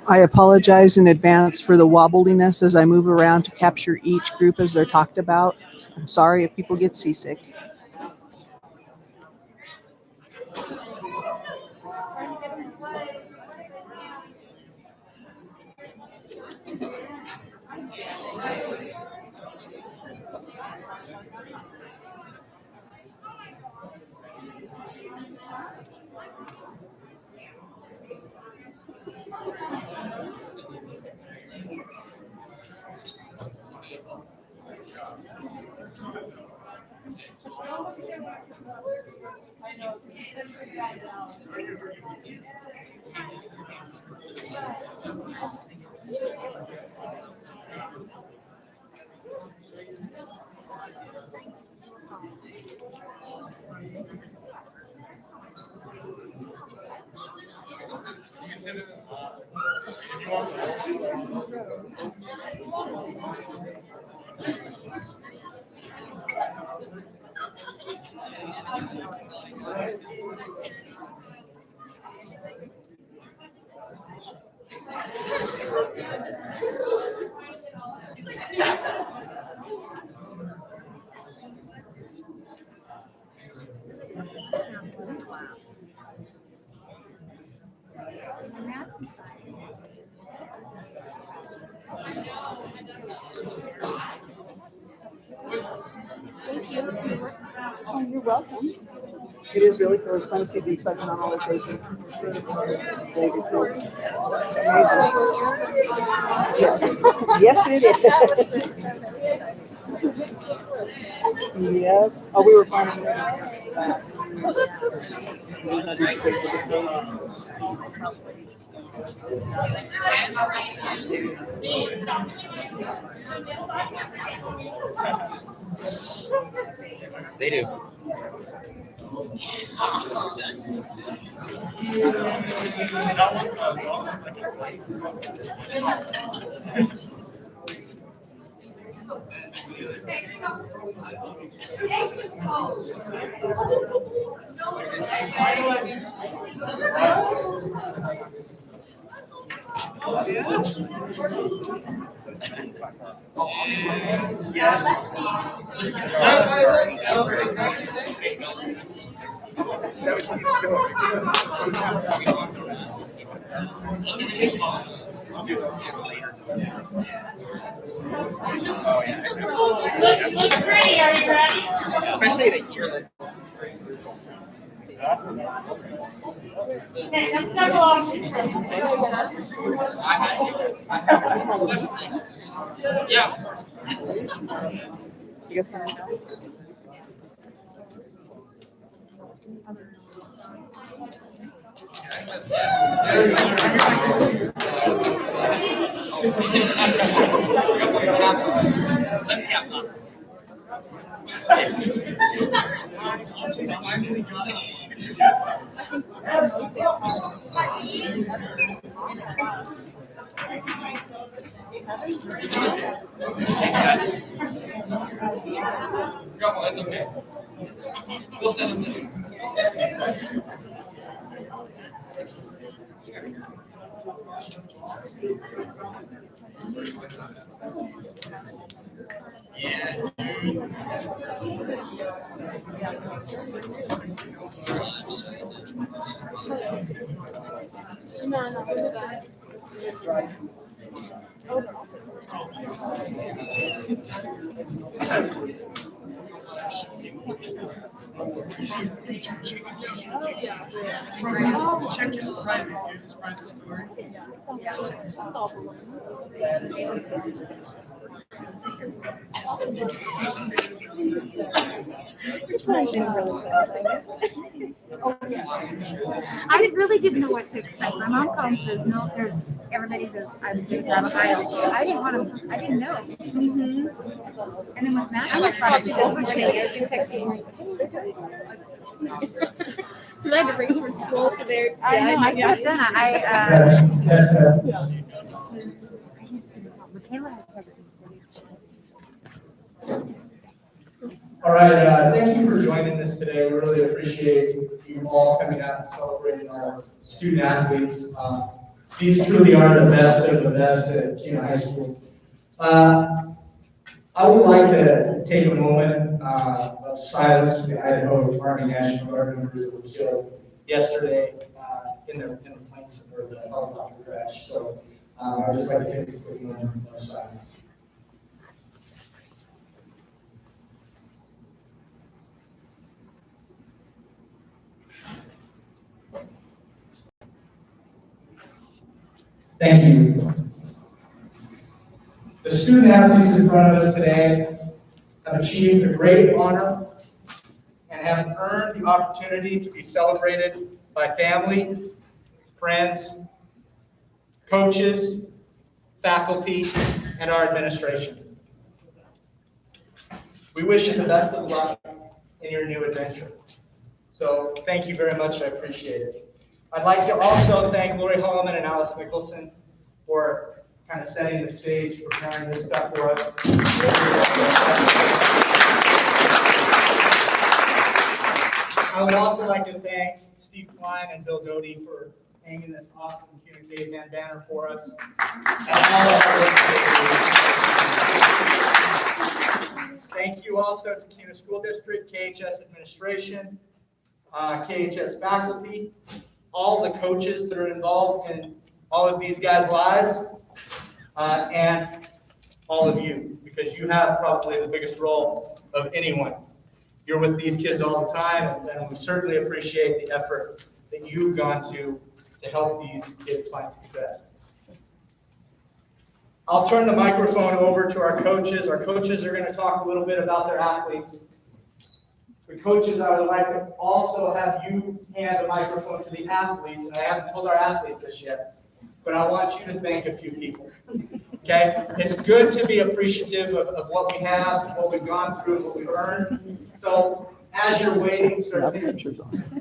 I apologize in advance for the wobbliness as I move around to capture each group as they're talked about. I'm sorry if people get seasick. Oh, you're welcome. It is really cool. It's fun to see the excitement on all their faces. It's amazing. Yes. Yes, it is. Yep. Oh, we were planning that. Did you wait for the stage? They do. Looks pretty. Are you ready? Especially in a year. Okay, that's several options. Yeah. You guys can know? Let's have some. That's okay. We'll send them. Check his private. His private story. I really didn't know what to expect. My mom called and says, no, everybody says, I'm moving out of Ohio. So I didn't know. And then with Matt, I was called you this morning. You texted me. I had to race from school to there. I know, I kept then. Michaela had texted me. All right, thank you for joining us today. We really appreciate you all coming out and celebrating our student athletes. These truly are the best of the best at Keno High School. I would like to take a moment of silence for the Idaho Army National Guard members that were killed yesterday in the plane or the helicopter crash. So I'd just like to take a quick moment of silence. Thank you. The student athletes in front of us today have achieved a great honor and have earned the opportunity to be celebrated by family, friends, coaches, faculty, and our administration. We wish you the best of luck in your new adventure. So thank you very much, I appreciate it. I'd like to also thank Lori Holloman and Alice Nicholson for kind of setting the stage, preparing this stuff for us. I would also like to thank Steve Klein and Bill Doty for hanging this awesome Community Band banner for us. Thank you also to Keno School District, KHS administration, KHS faculty, all the coaches that are involved in all of these guys' lives, and all of you, because you have probably the biggest role of anyone. You're with these kids all the time, and we certainly appreciate the effort that you've gone to help these kids find success. I'll turn the microphone over to our coaches. Our coaches are going to talk a little bit about their athletes. The coaches, I would like to also have you hand the microphone to the athletes, and I haven't told our athletes this yet, but I want you to thank a few people, okay? It's good to be appreciative of what we have, what we've gone through, what we've earned. So as you're waiting, start thinking,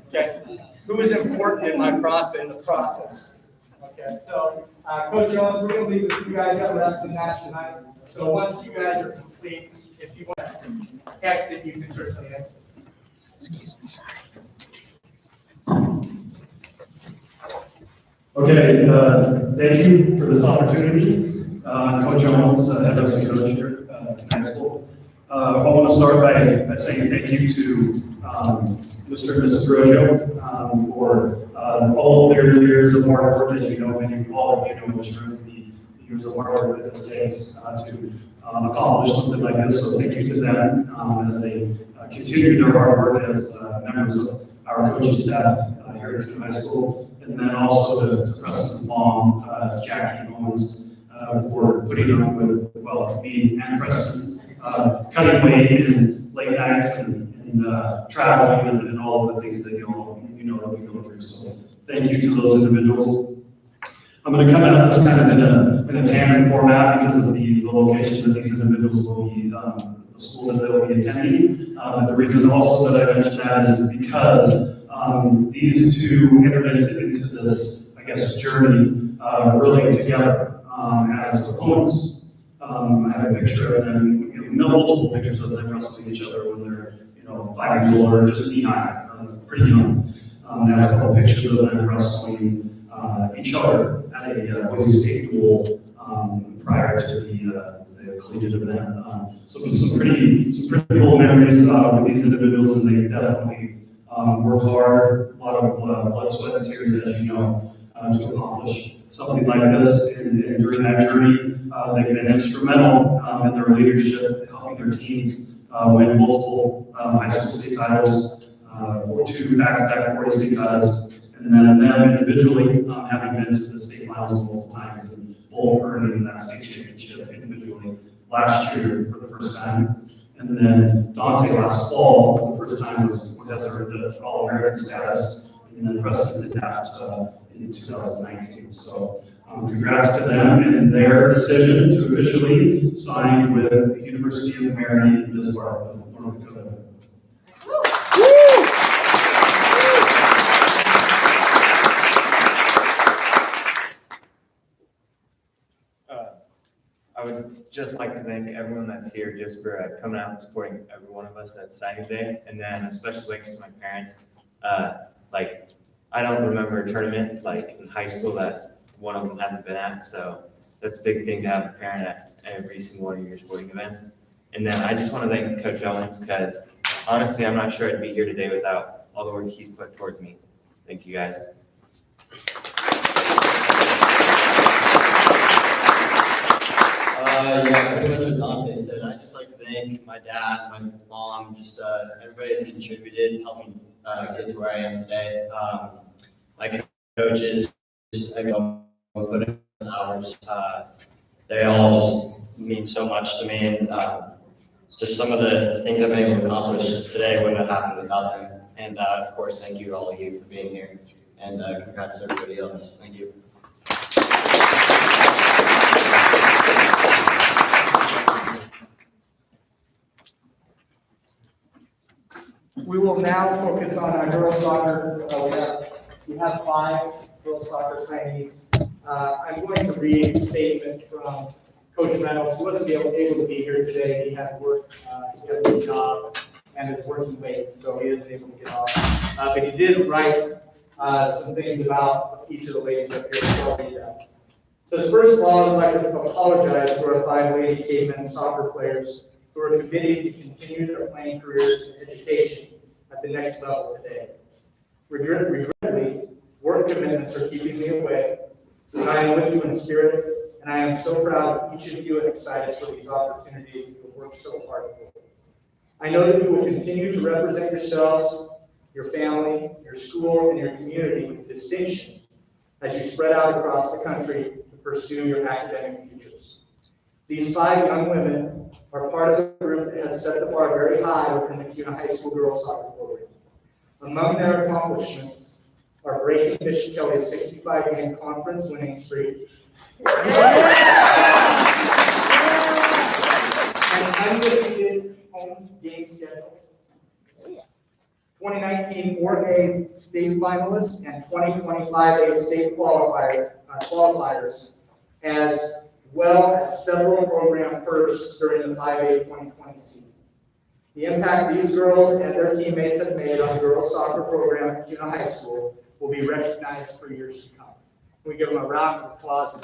okay, who is important in my process, in the process? Okay, so Coach Jones, we're going to leave with you guys got a wrestling match tonight. So once you guys are complete, if you want to exit, you can certainly exit. Excuse me, sorry. Okay, thank you for this opportunity. Coach Jones, head wrestling coach here at high school. I want to start by saying thank you to Mr. and Mrs. Rojo for all of their years of hard work. As you know, many all of you know in this room, the years of hard work that this takes to accomplish something like this. So thank you to them as they continue their hard work as members of our coaching staff here at Keno High School. And then also to Preston's mom, Jackie Owens, for putting up with, well, me and Preston, cutting weight and late nights and traveling and all of the things that you know that we go through. So thank you to those individuals. I'm going to come at this kind of in a tandem format because of the location that these individuals will be, the school that they'll be attending. The reason also that I mentioned that is because these two entered into this, I guess, journey really together as opponents. I have a picture of them, multiple pictures of them wrestling each other when they're, 5 years old or just 9, pretty young. I have a couple pictures of them wrestling each other at a Boise State duel prior to the collegiate event. So some pretty cool memories with these individuals, and they definitely worked hard, a lot of blood, sweat, and tears, as you know, to accomplish something like this. And during that journey, they've been instrumental in their leadership, helping their team win multiple high school state titles, 2 back-to-back 40 state titles, and then them individually having been to the state finals multiple times and both earning that state championship individually last year for the first time. And then Dante last fall, for the first time, was earned All-American status, and then Preston did that in 2019. So congrats to them and their decision to officially sign with the University of Maryland in this part of North Dakota. I would just like to thank everyone that's here just for coming out and supporting every one of us at signing day. And then a special thanks to my parents. I don't remember a tournament like in high school that one of them hasn't been at. So that's a big thing to have a parent at every single one of your sporting events. And then I just want to thank Coach Owens because honestly, I'm not sure I'd be here today without all the work he's put towards me. Thank you guys. Yeah, pretty much what Dante said. I'd just like to thank my dad, my mom, just everybody that's contributed, helping get to where I am today. My coaches, everyone put in hours. They all just mean so much to me, and just some of the things I've been able to accomplish today wouldn't have happened without them. And of course, thank you to all of you for being here, and congrats to everybody else. Thank you. We will now focus on our girls soccer. We have 5 girls soccer signees. I'm going to read a statement from Coach Reynolds, who wasn't able to be here today. He had work, he had a job, and is working late, so he isn't able to get off. But he did write some things about each of the ladies up here, so I'll read that. So first of all, I'd like to apologize to our 5 lady Cavemen soccer players who are committed to continue their playing careers in education at the next level today. Regrettably, work commitments are keeping me away, but I am with you in spirit, and I am so proud of each of you and excited for these opportunities that you have worked so hard for. I know that you will continue to represent yourselves, your family, your school, and your community with distinction as you spread out across the country to pursue your academic futures. These 5 young women are part of a group that has set the bar very high within the CUNA High School girls soccer program. Among their accomplishments are breaking Bishop Kelly's 65-game conference winning streak, an undefeated home game schedule, 2019 4A state finalists, and 2020 5A state qualifiers, as well as several program firsts during the 5A 2020 season. The impact these girls and their teammates have made on the girls soccer program at CUNA High School will be recognized for years to come. Can we give them a round of applause?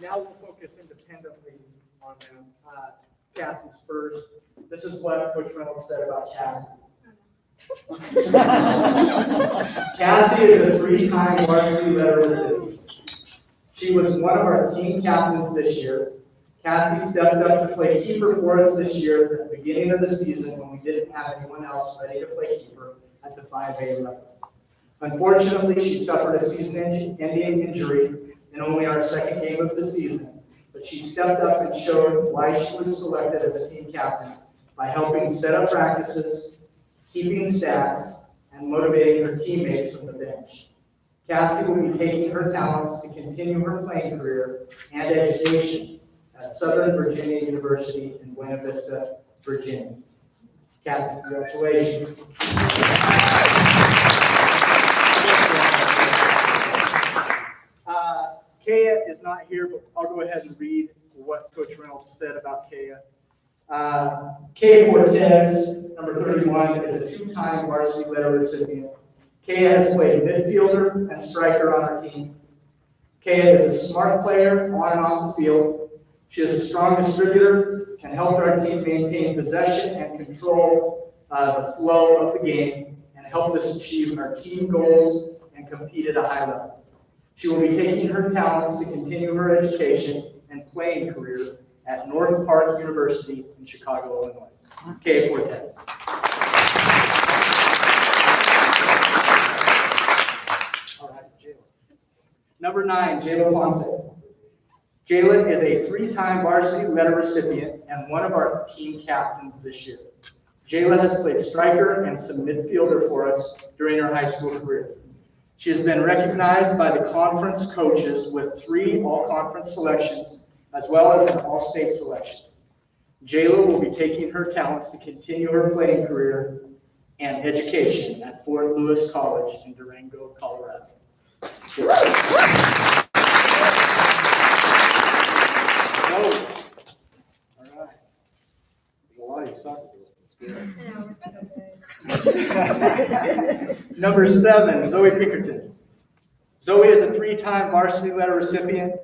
Now we'll focus independently on them. Cassie's first. This is what Coach Reynolds said about Cassie. Cassie is a 3-time varsity letter recipient. She was one of our team captains this year. Cassie stepped up to play keeper for us this year at the beginning of the season when we didn't have anyone else ready to play keeper at the 5A level. Unfortunately, she suffered a season-ending injury in only our 2nd game of the season, but she stepped up and showed why she was selected as a team captain by helping set up practices, keeping stats, and motivating her teammates from the bench. Cassie will be taking her talents to continue her playing career and education at Southern Virginia University in Buena Vista, Virginia. Cassie, congratulations. Kaya is not here, but I'll go ahead and read what Coach Reynolds said about Kaya. Kaya Cortez, number 31, is a 2-time varsity letter recipient. Kaya has played midfielder and striker on our team. Kaya is a smart player on and off the field. She is a strong distributor and helped our team maintain possession and control the flow of the game and helped us achieve our team goals and compete at a high level. She will be taking her talents to continue her education and playing career at North Park University in Chicago, Illinois. Kaya Cortez. All right, Jayla. Number 9, Jayla Ponce. Jayla is a 3-time varsity letter recipient and one of our team captains this year. Jayla has played striker and some midfielder for us during her high school career. She has been recognized by the conference coaches with 3 all-conference selections as well as an all-state selection. Jayla will be taking her talents to continue her playing career and education at Fort Lewis College in Durango, Colorado. Zoe. All right. There's a lot of you soccer people. It's good. Number 7, Zoe Pinkerton. Zoe is a 3-time varsity letter recipient.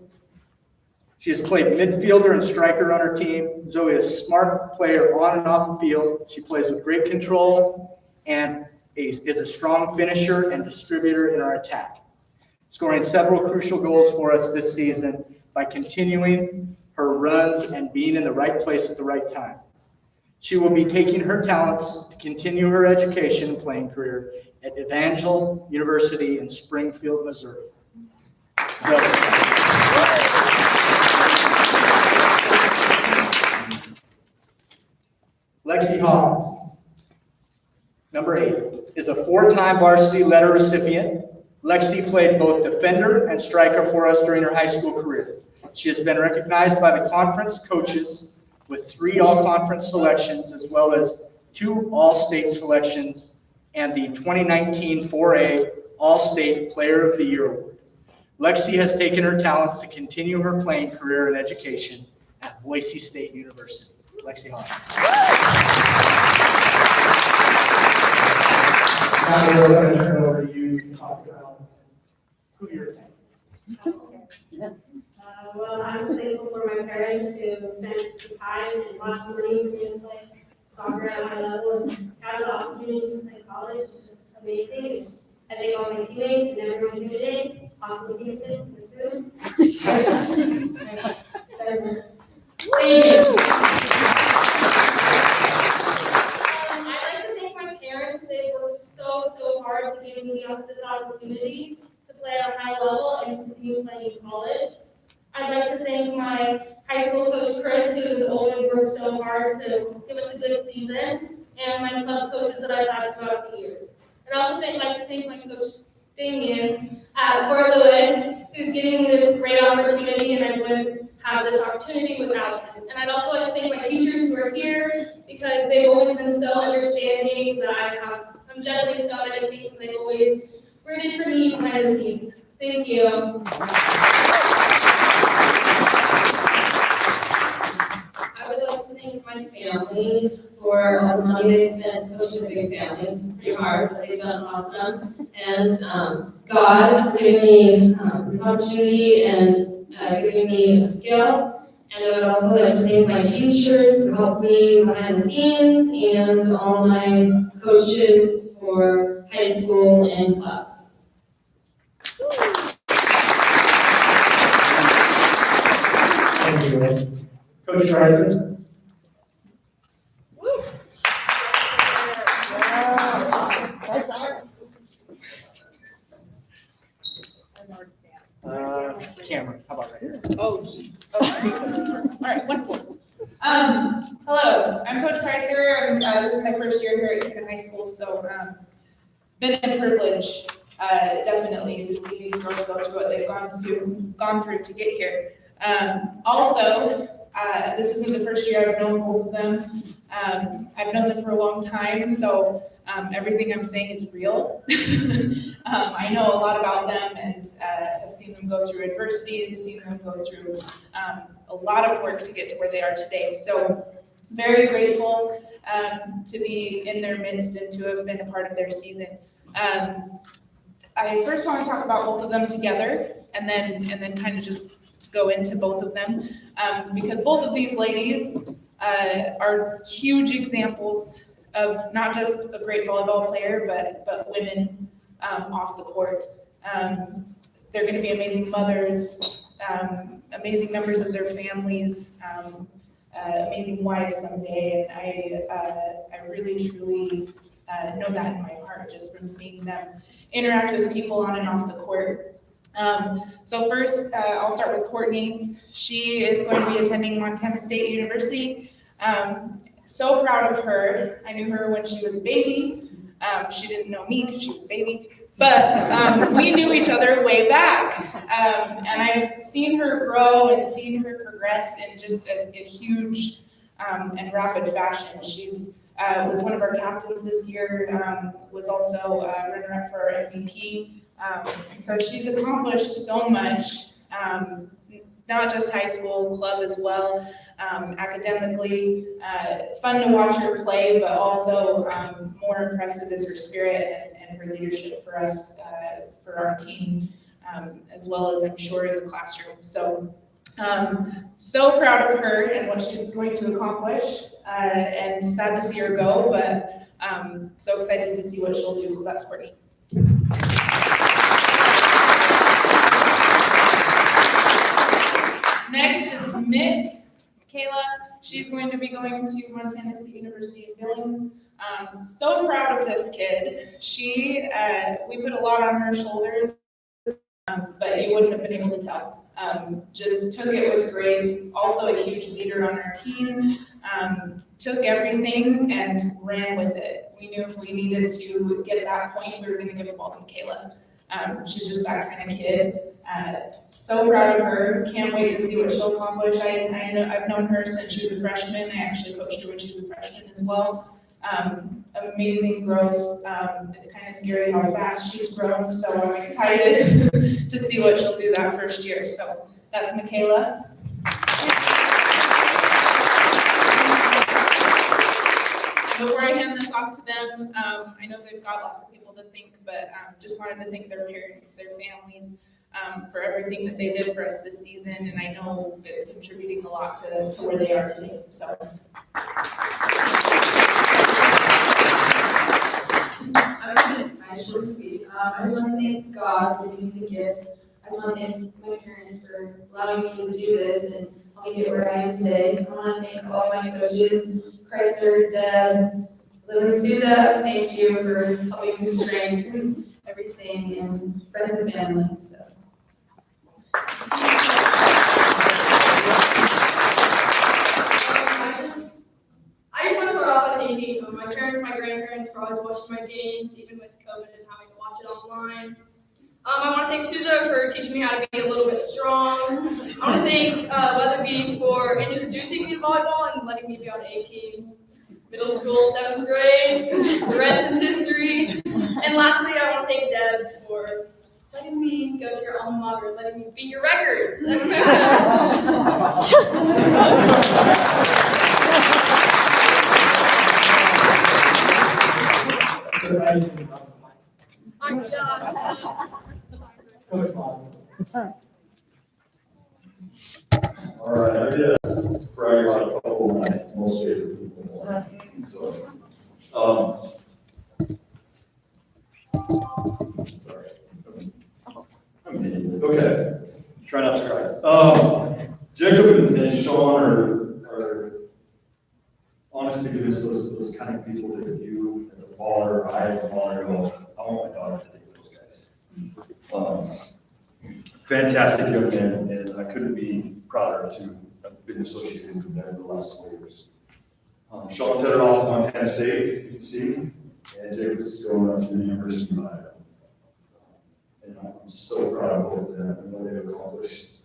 She has played midfielder and striker on her team. Zoe is a smart player on and off the field. She plays with great control and is a strong finisher and distributor in our attack, scoring several crucial goals for us this season by continuing her runs and being in the right place at the right time. She will be taking her talents to continue her education and playing career at Evangel University in Springfield, Missouri. Lexi Hawes, number 8, is a 4-time varsity letter recipient. Lexi played both defender and striker for us during her high school career. She has been recognized by the conference coaches with 3 all-conference selections as well as 2 all-state selections and the 2019 4A All-State Player of the Year Award. Lexi has taken her talents to continue her playing career in education at Boise State University. Lexi Hawes. Now we're going to turn over to you to talk about who you're Well, I'm thankful for my parents who spent some time and lots of money for me to play soccer at a high level and have the opportunity to play college. It's just amazing. I thank all my teammates and everyone here today, possibly team kids for food. Thank you. I'd like to thank my parents. They worked so hard to give me this opportunity to play at a high level and continue playing in college. I'd like to thank my high school coach, Chris, who has always worked so hard to give us a good season, and my club coaches that I've had throughout the years. I'd also like to thank my coach, Damien, at Fort Lewis, who's giving me this great opportunity, and I wouldn't have this opportunity without him. And I'd also like to thank my teachers who are here, because they've always been so understanding that I'm juggling so many things, and they've always rooted for me behind the scenes. Thank you. I would like to thank my family for all the money they spent coaching a big family. It's pretty hard, but they've done awesome. And God giving me this opportunity and giving me a skill. And I would also like to thank my teachers who helped me behind the scenes and all my coaches for high school and club. Thank you. Coach Schreitzer. Cameron, how about right here? Oh, geez. All right, wonderful. Hello, I'm Coach Kreitzer. This is my first year here at Union High School, so been a privilege, definitely, to see these girls go through what they've gone through to get here. Also, this isn't the first year I've known both of them. I've known them for a long time, so everything I'm saying is real. I know a lot about them and have seen them go through adversities, seen them go through a lot of work to get to where they are today. So very grateful to be in their midst and to have been a part of their season. I first want to talk about both of them together and then kind of just go into both of them because both of these ladies are huge examples of not just a great volleyball player, but women off the court. They're going to be amazing mothers, amazing members of their families, amazing wives someday. And I really, truly know that in my heart just from seeing them interact with people on and off the court. So first, I'll start with Courtney. She is going to be attending Montana State University. So proud of her. I knew her when she was a baby. She didn't know me because she was a baby, but we knew each other way back. And I've seen her grow and seen her progress in just a huge and rapid fashion. She's was one of our captains this year, was also runner-up for our MVP. So she's accomplished so much, not just high school, club as well, academically. Fun to watch her play, but also more impressive is her spirit and her leadership for us, for our team, as well as I'm sure in the classroom. So, so proud of her and what she's going to accomplish, and sad to see her go, but so excited to see what she'll do. So that's Courtney. Next is Michaela. She's going to be going to Montana State University in Billings. So proud of this kid. We put a lot on her shoulders, but you wouldn't have been able to tell. Just took it with grace. Also a huge leader on our team. Took everything and ran with it. We knew if we needed to get that point, we were going to give the ball to Michaela. She's just that kind of kid. So proud of her. Can't wait to see what she'll accomplish. I've known her since she was a freshman. I actually coached her when she was a freshman as well. Amazing growth. It's kind of scary how fast she's grown, so I'm excited to see what she'll do that first year. So that's Michaela. Before I hand this off to them, I know they've got lots of people to thank, but just wanted to thank their parents, their families, for everything that they did for us this season, and I know it's contributing a lot to where they are today. So. My short speech. I just want to thank God for giving me the gift. I just want to thank my parents for allowing me to do this and helping me get where I am today. I want to thank all my coaches, Kreitzer, Deb, Lily, Souza. Thank you for helping me strengthen everything, and friends and family. So. I just want to start off by thanking my parents, my grandparents for always watching my games, even with COVID and having to watch it online. I want to thank Souza for teaching me how to be a little bit strong. I want to thank Weatherby for introducing me to volleyball and letting me be on A team. Middle school, 7th grade, the rest is history. And lastly, I want to thank Deb for letting me go to your alma mater, letting me beat your records. All right, I did brag about a couple of my most favorite people. So, sorry. Okay, try not to cry. Jacob and Sean are honest to goodness those kind of people that you, as a father, I as a father, go, I want my daughter to be those guys. Fantastic young men, and I couldn't be prouder to have been associated with them for the last 4 years. Sean's headed off to Montana State, as you can see, and Jacob's going to the University of Idaho. And I'm so proud of both of them and what they've accomplished.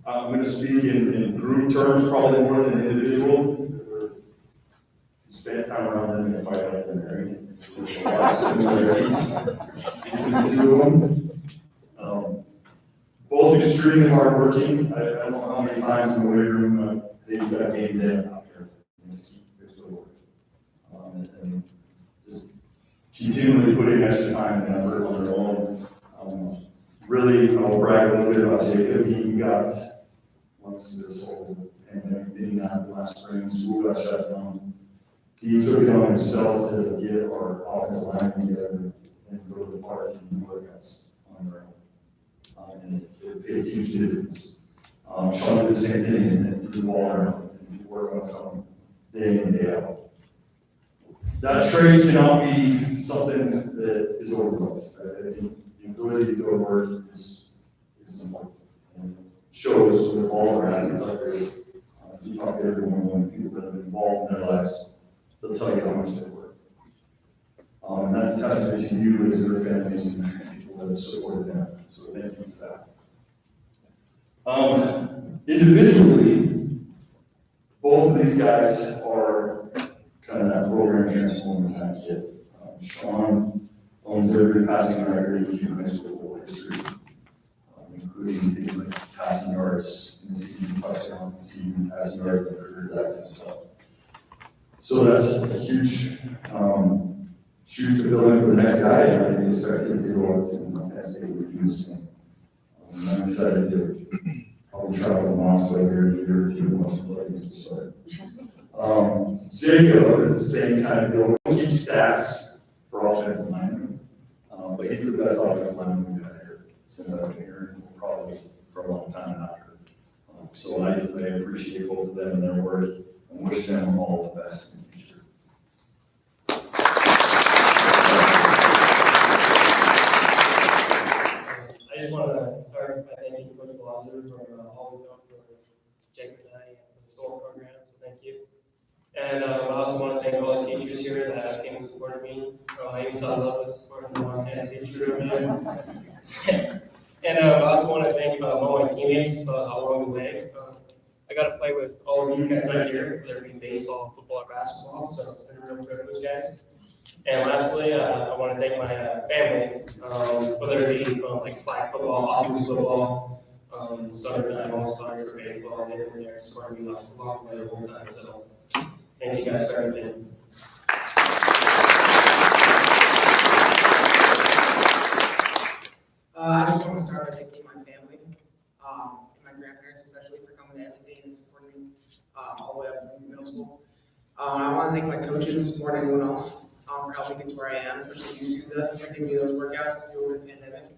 I'm going to speak in group terms probably more than individual, because you spend time around them and fight out they're married. So there's a lot of similarities between the two of them. Both extremely hardworking. I don't know how many times in the weight room they've got game day after. And just continually putting extra time and effort on their own. Really, I'll brag a little bit about Jacob. He got, once this whole pandemic thing happened last spring, school got shut down. He took it on himself to get our offensive line together and go to the park and do workouts on their own. And it paid huge dividends. Sean did the same thing and threw the ball around and work on his own day in and day out. That trait cannot be something that is overlooked. You go ability to go to work is important. And it shows with all our athletes out there. If you talk to everyone, when people that have been involved in their lives, they'll tell you how much they work. And that's a testament to you as their families and people that have supported them. So thank you for that. Individually, both of these guys are kind of that program transformer kind of kid. Sean owns every passing record in high school football history, including things like passing yards in the season, touchdowns in the season, passing yards in the career, that kind of stuff. So that's a huge shoes to fill in for the next guy, and I expect him to go out to Montana State with you. I'm excited to probably travel to Moscow here in a year or two and watch the Blades start. Jacob is the same kind of deal. He keeps stats for offensive linemen, but he's the best offensive lineman we've had here since I've been here, and probably for a long time after. So I appreciate both of them and their work, and wish them all the best in the future. I just want to start by thanking Coach Blazzer for all he's done for Jacob and I and for the SOAR program, so thank you. And I also want to thank all the teachers here that came and supported me. I even saw love was supporting the Montana teacher over here. And I also want to thank all my teammates along the way. I got to play with all of you guys right here, whether it be baseball, football, or basketball, so it's been a real privilege, guys. And lastly, I want to thank my family, whether it be from like flag football, offensive football, summertime all-stars for baseball, they've been there supporting me along the way the whole time. So thank you guys for everything. I just want to start by thanking my family, and my grandparents especially for coming to everything and supporting me all the way up through middle school. I want to thank my coaches more than anyone else for helping me get to where I am, especially you, Suza, for giving me those workouts over the pandemic,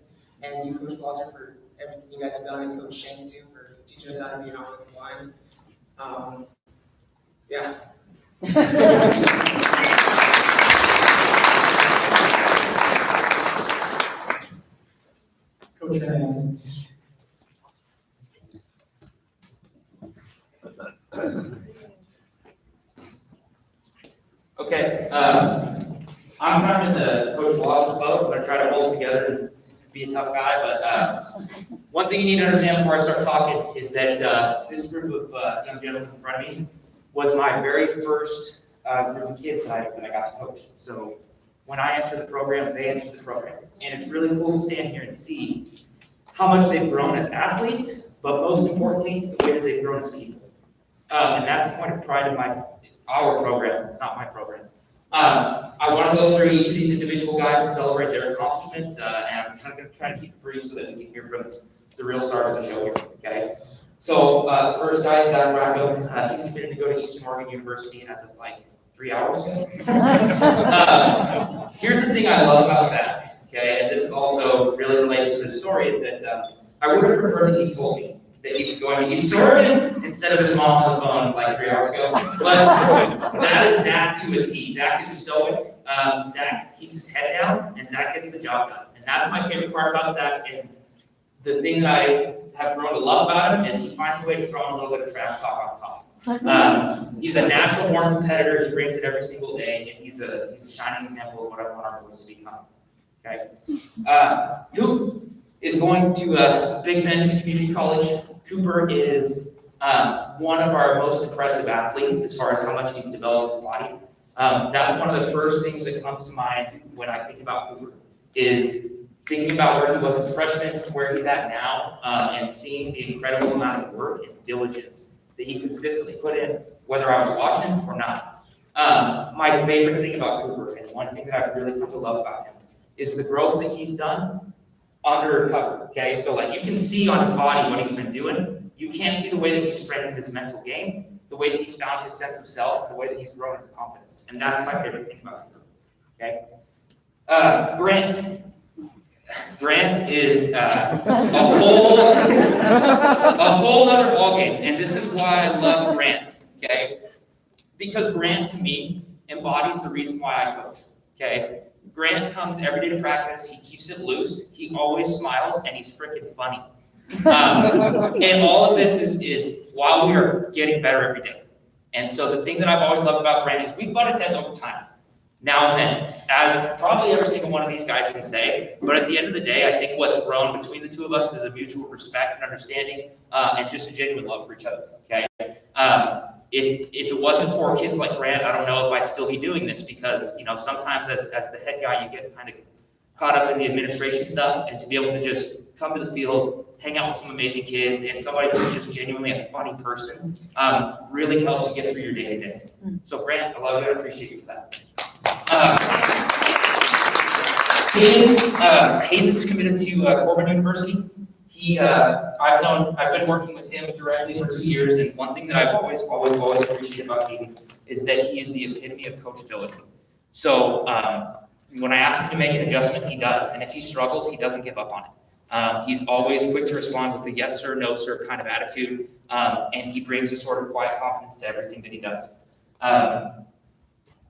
and you, Coach Blazzer, for everything you guys have done, and Coach Shane, too, for teaching us how to be an offensive line. Yeah. Coach Shane. Okay, I'm kind of in the Coach Blazer's boat. I'm going to try to hold it together and be a tough guy, but one thing you need to understand before I start talking is that this group of young gentlemen in front of me was my very first group of kids that I got to coach. So when I entered the program, they entered the program. And it's really cool to stand here and see how much they've grown as athletes, but most importantly, the way that they've grown as people. And that's the point of pride in our program. It's not my program. I want to go through each of these individual guys and celebrate their accomplishments, and I'm going to try to keep it brief so that we can hear from the real stars of the show here, okay? So the first guy is Zach Racco. He's committed to go to Eastern Oregon University as of like 3 hours ago. Here's the thing I love about Zach, okay, and this also really relates to the story, is that I would have preferred that he told me that he was going to Eastern Oregon instead of his mom on the phone like 3 hours ago. But that is Zach to a T. Zach is stoic. Zach keeps his head down, and Zach gets the job done. And that's my favorite part about Zach. And the thing that I have grown to love about him is he finds a way to throw in a little bit of trash talk on top. He's a natural born competitor. He brings it every single day, and he's a shining example of what I want our boys to become. Okay. Who is going to Big Bend Community College. Cooper is one of our most impressive athletes as far as how much he's developed his body. That's one of the first things that comes to mind when I think about Cooper, is thinking about where he was as a freshman, where he's at now, and seeing the incredible amount of work and diligence that he consistently put in, whether I was watching or not. My favorite thing about Cooper, and one thing that I've really come to love about him, is the growth that he's done undercover, okay? So like you can see on his body what he's been doing. You can't see the way that he's strengthened his mental game, the way that he's found his sense of self, the way that he's grown his confidence. And that's my favorite thing about him, okay? Grant is a whole other ballgame. And this is why I love Grant, okay? Because Grant, to me, embodies the reason why I coach, okay? Grant comes every day to practice. He keeps it loose. He always smiles, and he's freaking funny. And all of this is while we are getting better every day. And so the thing that I've always loved about Grant is we've butted heads over time, now and then, as probably every single one of these guys can say. But at the end of the day, I think what's grown between the two of us is a mutual respect and understanding, and just a genuine love for each other. Okay. If it wasn't for kids like Grant, I don't know if I'd still be doing this, because sometimes as the head guy, you get kind of caught up in the administration stuff, and to be able to just come to the field, hang out with some amazing kids, and somebody who's just genuinely a funny person, really helps you get through your day to day. So Grant, I love you. I appreciate you for that. Hayden's committed to Corbin University. I've been working with him directly for 2 years, and one thing that I've always appreciated about Hayden is that he is the epitome of coachability. So when I ask him to make an adjustment, he does, and if he struggles, he doesn't give up on it. He's always quick to respond with a yes sir, no sir kind of attitude, and he brings a sort of quiet confidence to everything that he does.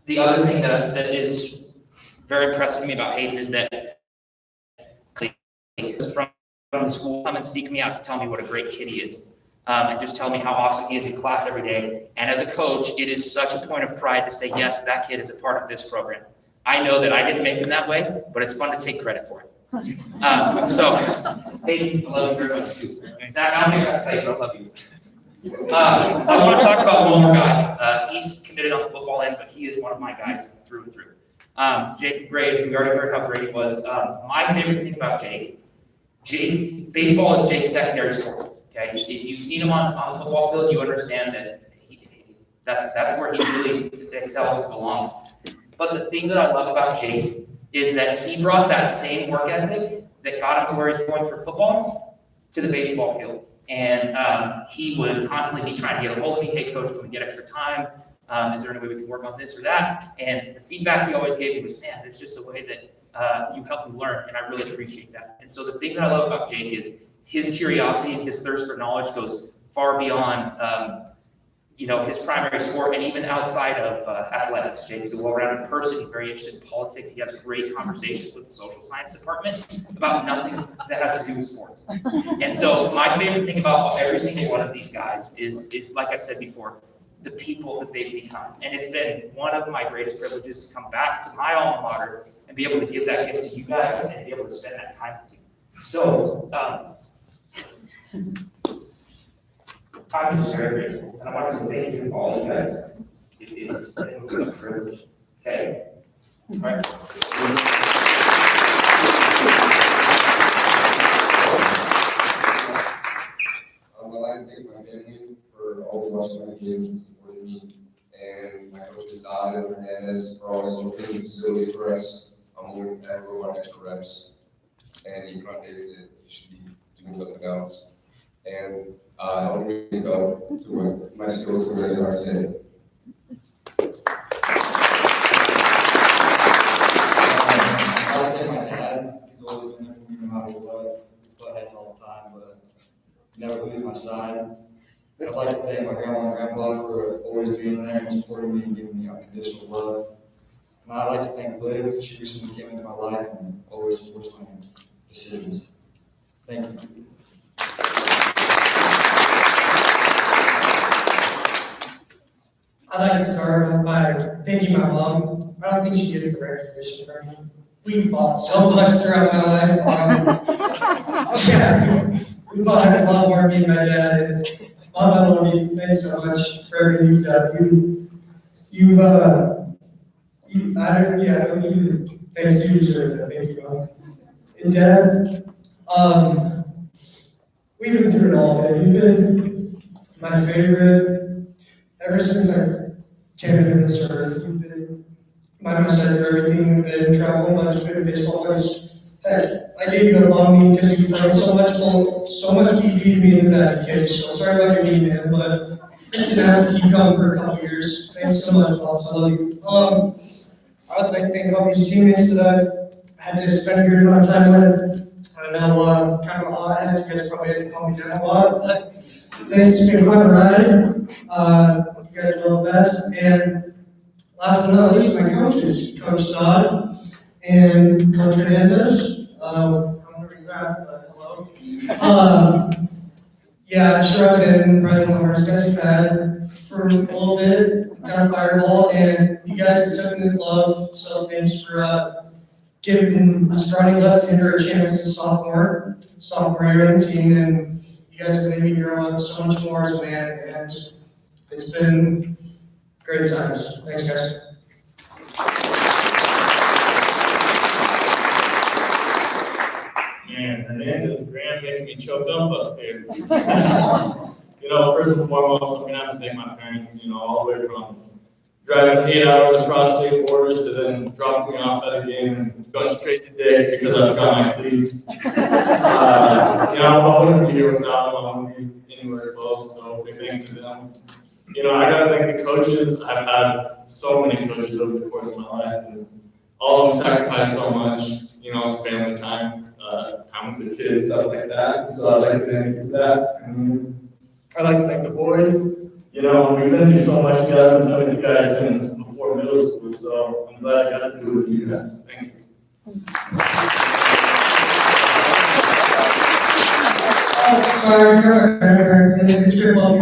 The other thing that is very impressive to me about Hayden is that from the school come and seek me out to tell me what a great kid he is, and just tell me how awesome he is in class every day. And as a coach, it is such a point of pride to say, yes, that kid is a part of this program. I know that I didn't make him that way, but it's fun to take credit for it. So, Hayden, I love you very much too. Zach, I don't think I have to tell you, but I love you. I want to talk about one more guy. He's committed on the football end, but he is one of my guys through and through. Jacob Graves, we already heard how great he was. My favorite thing about Jake, baseball is Jake's secondary sport. Okay, if you've seen him on the football field, you understand that that's where he really excels and belongs. But the thing that I love about Jake is that he brought that same work ethic that got him to where he's going for football to the baseball field. And he would constantly be trying to get a hold of me. Hey, coach, can we get extra time? Is there any way we can work on this or that? And the feedback he always gave me was, man, it's just a way that you help me learn, and I really appreciate that. And so the thing that I love about Jake is his curiosity and his thirst for knowledge goes far beyond his primary sport, and even outside of athletics. Jake is a well-rounded person. He's very interested in politics. He has great conversations with the social science department about nothing that has to do with sports. And so my favorite thing about every single one of these guys is like I said before, the people that they've become. And it's been one of my greatest privileges to come back to my alma mater and be able to give that gift to you guys and be able to spend that time with you. So I'm just very grateful, and I want to say thank you to all of you guys. It's been a privilege. Okay? All right. I'd like to thank my family for always watching my kids and supporting me, and my coaches, Don and Hernandez, for always looking facility for us. I'm looking at everyone extra reps, and even on days that you should be doing something else. And I'll really go to my skills to where they are today. I think my dad, he's always been there for me no matter what. Butt heads all the time, but never lose my side. I'd like to thank my grandma and grandpa for always being there and supporting me and giving me unconditional love. And I'd like to thank Liv. She recently came into my life and always supports my decisions. Thank you. I'd like to start by thanking my mom. I don't think she gets the recognition from me. We fought so much throughout my life. We fought a lot more, me and my dad. And Mom, I love you. Thanks so much for everything you've done. Thanks, you deserve it. Thank you, Mom. And Dad, we've been through it all, man. You've been my favorite ever since I came into this earth. You've been by my side through everything. We've been traveling a bunch, been baseball players. I gave you up on me because you played so much BP to me in the back, kid. So sorry about your knee, man, but just gonna have to keep going for a couple years. Thanks so much, Pops. I love you. I'd like to thank all these teammates that I've had to spend a good amount of time with. I know kind of a hothead. You guys probably had to call me down a lot, but it's been quite a ride. You guys are all the best. And last but not least, my coaches, Coach Todd and Coach Hernandez. I'm gonna regret, but hello. Yeah, I'm sure I've been probably one of the hardest guys you've had for a little bit, kind of fireball, and you guys took me with love, so thanks for giving the starting left-hander a chance in sophomore year on the team, and you guys have made me grow up so much more as a man, and it's been great times. Thanks, guys. Man, Hernandez, Graham making me choke up here. First and foremost, I'm gonna have to thank my parents, all the way from driving 8 hours across state borders to then dropping me off at a game and going straight to Dick's because I forgot my cleats. I wouldn't be here without them. I wouldn't be anywhere close, so big thanks to them. I gotta thank the coaches. I've had so many coaches over the course of my life, and all of them sacrificed so much, it's family time, time with the kids, stuff like that. So I'd like to thank you for that. And I'd like to thank the boys. We've been through so much together. I've been with you guys since before middle school, so I'm glad I got to do it with you guys. Thank you. Sorry, parents, and it's your mom.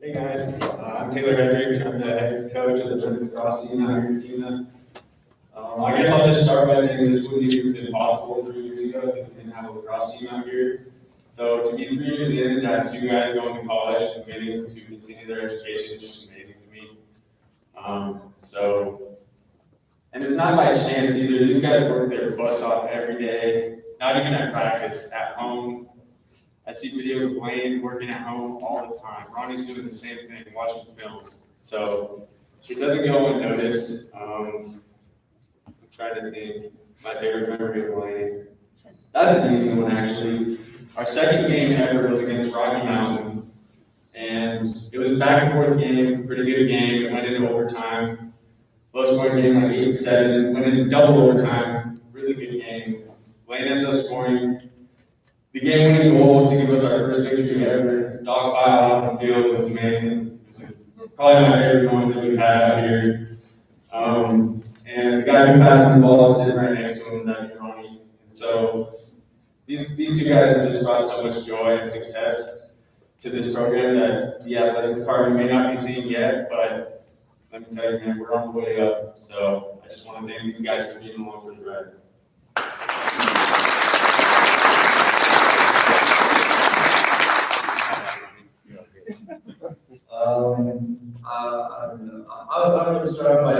Hey guys, I'm Taylor Hendrick. I'm the head coach of the men's lacrosse team out here in Kena. I guess I'll just start by saying this wouldn't even have been possible 3 years ago if we didn't have a lacrosse team out here. So to be 3 years in, to have 2 guys going to college and getting to continue their education is just amazing to me. And it's not by chance either. These guys work their butts off every day, not even at practice, at home. I see videos of Wayne working at home all the time. Ronnie's doing the same thing, watching film. So it doesn't go unnoticed. I'm trying to think my favorite memory of Wayne. That's an easy one, actually. Our second game ever was against Rocky Mountain. And it was a back and forth game, pretty good game. It went into overtime. Low scoring game, like 8-7. Went into double overtime. Really good game. Wayne ends up scoring the game-winning goal to give us our first victory ever. Dog pile on the field was amazing. It was probably my favorite moment that we've had out here. And the guy who passed me the ball is sitting right next to him, that'd be Ronnie. And so these 2 guys have just brought so much joy and success to this program that the athletics department may not be seeing yet, but let me tell you, man, we're on the way up. So I just want to thank these guys for being along for the ride. I would start by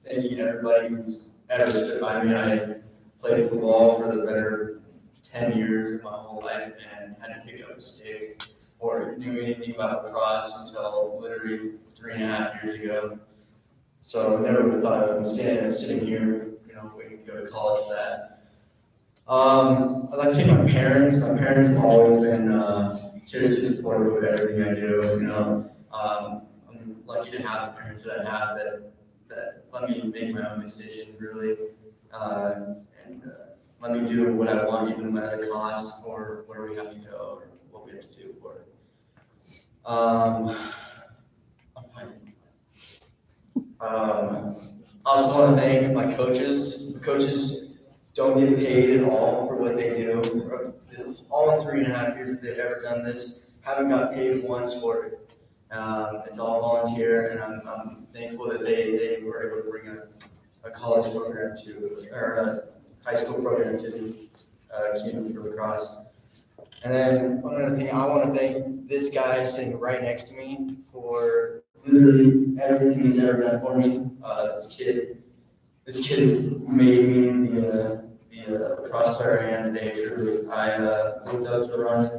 thanking everybody who's ever stood by me. I played football for the better 10 years of my whole life and hadn't picked up a stick or knew anything about lacrosse until literally 3.5 years ago. So I never would have thought I would be sitting here, waiting to go to college for that. I'd like to thank my parents. My parents have always been seriously supportive of everything I do. I'm lucky to have the parents that I have that let me make my own decisions, really, and let me do what I want, even at a cost, or where we have to go, or what we have to do for it. I also want to thank my coaches. The coaches don't get paid at all for what they do. All 3.5 years that they've ever done this, haven't got paid once for it. It's all volunteer, and I'm thankful that they were able to bring a college program or a high school program to the Kena for lacrosse. And then another thing, I want to thank this guy sitting right next to me for literally everything he's ever done for me. This kid made me the lacrosse player I am today. Truly, I looked up to Ronnie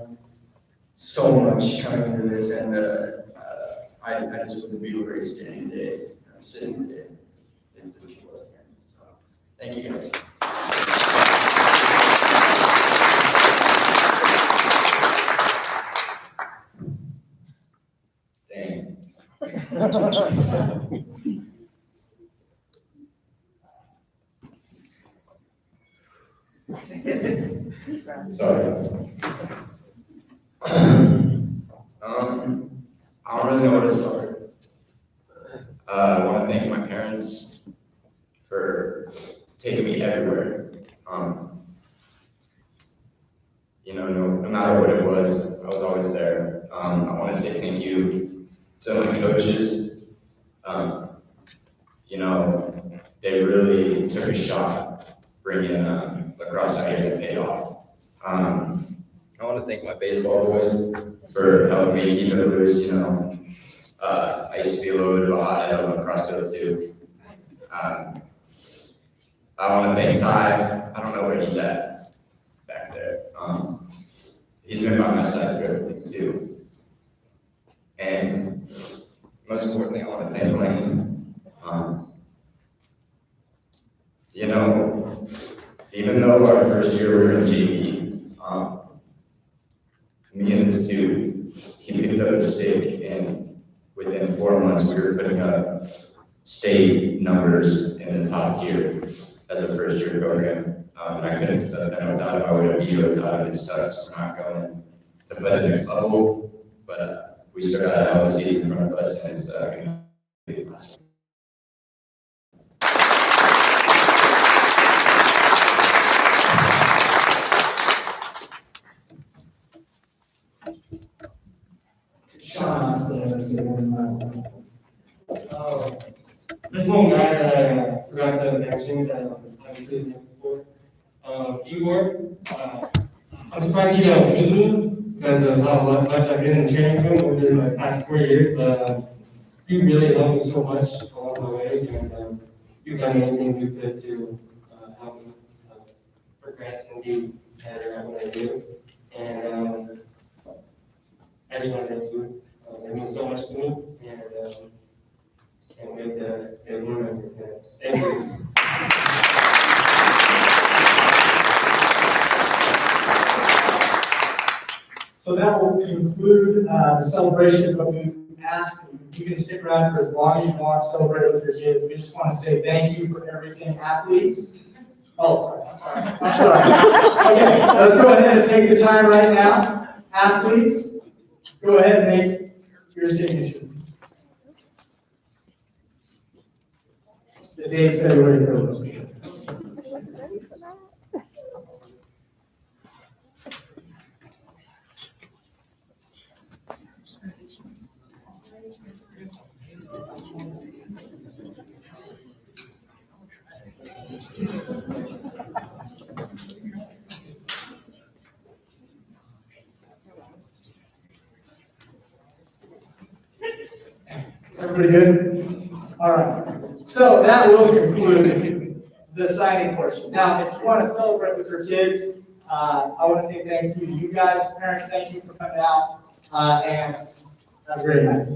so much coming into this, and I just wouldn't be where he's standing today. I'm sitting today if this kid wasn't here. So, thank you guys. Dang. Sorry. I don't really know where to start. I want to thank my parents for taking me everywhere. No matter what it was, I was always there. I want to say thank you to my coaches. They really took a shot bringing lacrosse out here and it paid off. I want to thank my baseball boys for helping me keep it loose. I used to be a little bit of a hothead on the lacrosse field too. I want to thank Ty. I don't know where he's at back there. He's been by my side through everything too. And most importantly, I want to thank Lane. Even though our first year we were in GB, me and this dude, he picked up a stick, and within 4 months we were putting up state numbers in the top tier as a first year program. And I couldn't have done without him. I would have either without him. It sucks. We're not going to play the next level, but we still got a hell of a season in front of us, and it's going to be the last one. There's one guy that I forgot to mention that I'm really thankful for. Igor, I'm surprised he got with me because of how much I've been in training with him over the past 4 years. But he really helped me so much along the way, and you've done anything you could to help me progress and be better at what I do. And I just want to thank you. It means so much to me, and can't wait to get more members here. Thank you. So that will conclude the celebration, but we ask you can stick around for as long as you want, celebrate with your kids. We just want to say thank you for everything, athletes. Oh, sorry. I'm sorry. Okay, let's go ahead and take the time right now. Athletes, go ahead and make your signature. The date's February 1st. Everybody good? All right. So that will conclude the signing portion. Now, if you want to celebrate with your kids, I want to say thank you to you guys. Parents, thank you for coming out. And have a great night.